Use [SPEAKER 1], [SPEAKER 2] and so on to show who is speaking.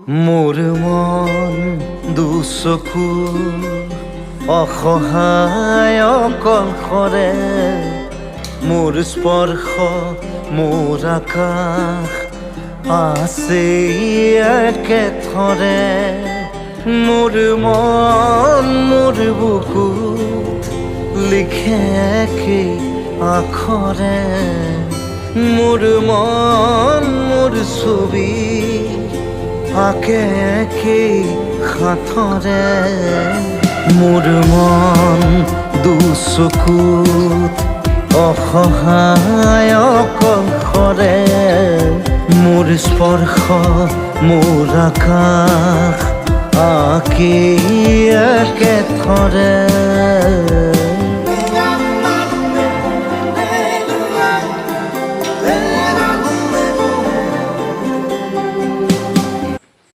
[SPEAKER 1] মোৰ মন দুচকু অসহায় অকলশৰে মোৰ স্পৰ্শ মোৰ আকাশ আছে একেথৰে মোৰ মন মোৰ বুকুত লিখে একে আখৰে মোৰ মন মোৰ ছবি আঁকে একে হাতৰে মোৰ মন দুচকুত অসহায় অকলশৰে মোৰ স্পৰ্শ মোৰ আকাশ আঁকি একেথৰে